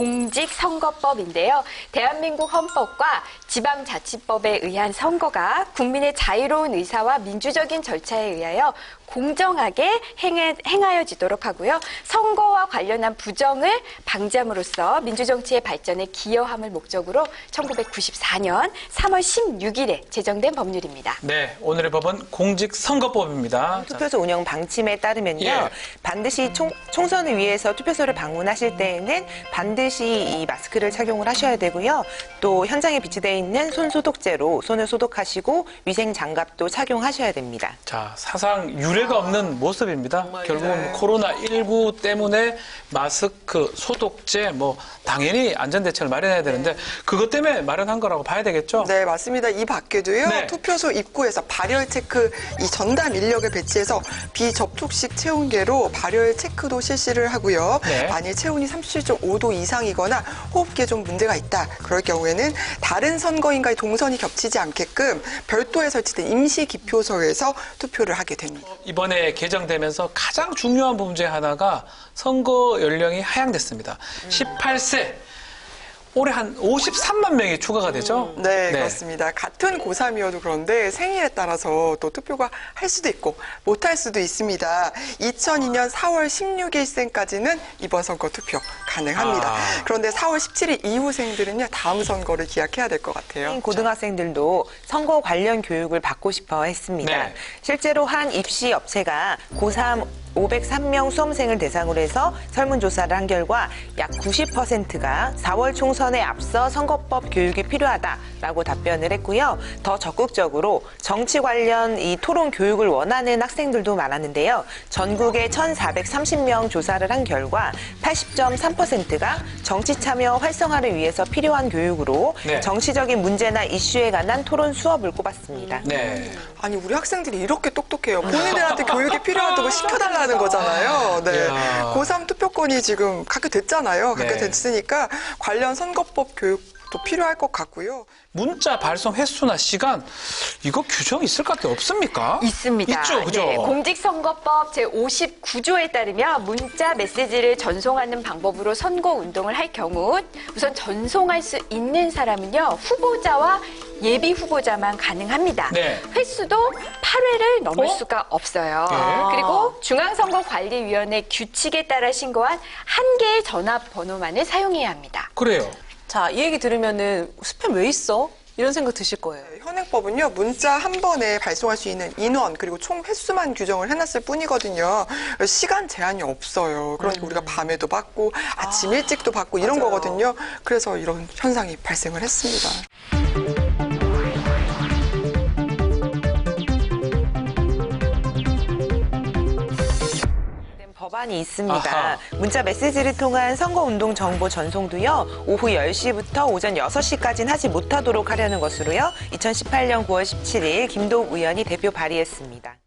공직선거법인데요. 대한민국 헌법과 지방자치법에 의한 선거가 국민의 자유로운 의사와 민주적인 절차에 의하여 공정하게 행하여지도록 하고요. 선거와 관련한 부정을 방지함으로써 민주정치의 발전에 기여함을 목적으로 1994년 3월 16일에 제정된 법률입니다. 네, 오늘의 법은 공직선거법입니다. 투표소 운영 방침에 따르면요. 반드시 총선을 위해서 투표소를 방문하실 때에는 반드시 이 마스크를 착용을 하셔야 되고요. 또 현장에 비치되어 있는 손소독제로 손을 소독하시고 위생 장갑도 착용하셔야 됩니다. 자, 사상 유례가 없는 모습입니다. 결국은 코로나19 때문에 마스크, 소독제, 당연히 안전대책을 마련해야 되는데 그것 때문에 마련한 거라고 봐야 되겠죠? 네, 맞습니다. 이 밖에도요. 투표소 입구에서 발열 체크, 이 전담 인력을 배치해서 비접촉식 체온계로 발열 체크도 실시를 하고요. 만일 체온이 37.5도 이상이거나 호흡기에 좀 문제가 있다. 그럴 경우에는 다른 선거인과의 동선이 겹치지 않게끔 별도에 설치된 임시 기표소에서 투표를 하게 됩니다. 이번에 개정되면서 가장 중요한 부분 중에 하나가 선거 연령이 하향됐습니다. 18세. 올해 한 53만 명이 추가가 되죠? 네, 그렇습니다. 같은 고3이어도 그런데 생일에 따라서 또 투표가 할 수도 있고 못할 수도 있습니다. 2002년 4월 16일생까지는 이번 선거 투표 가능합니다. 그런데 4월 17일 이후생들은요, 다음 선거를 기약해야 될 것 같아요. 고등학생들도 선거 관련 교육을 받고 싶어 했습니다. 실제로 한 입시 업체가 고3 503명 수험생을 대상으로 해서 설문조사를 한 결과 약 90%가 4월 총선에 앞서 선거법 교육이 필요하다라고 답변을 했고요. 더 적극적으로 정치 관련 이 토론 교육을 원하는 학생들도 많았는데요. 전국에 1,430명 조사를 한 결과 80.3%가 정치 참여 활성화를 위해서 필요한 교육으로 정치적인 문제나 이슈에 관한 토론 수업을 꼽았습니다. 아니, 우리 학생들이 이렇게 똑똑해요. 본인들한테 교육이 필요하다고 시켜달라는 거잖아요. 고3 투표권이 지금 갖게 됐으니까 관련 선거법 교육도 필요할 것 같고요. 문자 발송 횟수나 시간, 이거 규정 있을 것 같아요. 없습니까? 있습니다. 있죠, 그죠? 공직선거법 제59조에 따르면 문자 메시지를 전송하는 방법으로 선거 운동을 할 경우 우선 전송할 수 있는 사람은요, 후보자와 예비 후보자만 가능합니다. 횟수도 8회를 넘을 수가 없어요. 그리고 중앙선거관리위원회 규칙에 따라 신고한 한 개의 전화번호만을 사용해야 합니다. 그래요. 자, 이 얘기 들으면은 스팸 왜 있어? 이런 생각 드실 거예요. 현행법은요, 문자 한 번에 발송할 수 있는 인원 그리고 총 횟수만 규정을 해놨을 뿐이거든요. 시간 제한이 없어요. 그러니까 우리가 밤에도 받고 아침 일찍도 받고 이런 거거든요. 그래서 이런 현상이 발생을 했습니다. 법안이 있습니다. 문자 메시지를 통한 선거운동 정보 전송도요, 오후 10시부터 오전 6시까지는 하지 못하도록 하려는 것으로요, 2018년 9월 17일 김도욱 의원이 대표 발의했습니다.